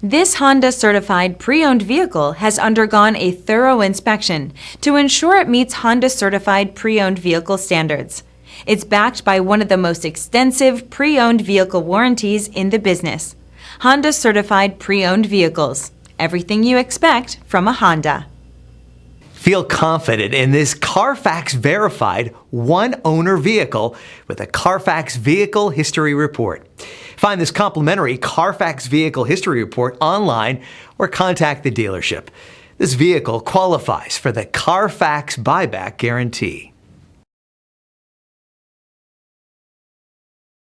This Honda certified pre-owned vehicle has undergone a thorough inspection to ensure it meets Honda certified pre-owned vehicle standards. It's backed by one of the most extensive pre-owned vehicle warranties in the business. Honda certified pre-owned vehicles. Everything you expect from a Honda. Feel confident in this Carfax verified one-owner vehicle with a Carfax Vehicle History Report. Find this complimentary Carfax Vehicle History Report online or contact the dealership. This vehicle qualifies for the Carfax Buyback Guarantee.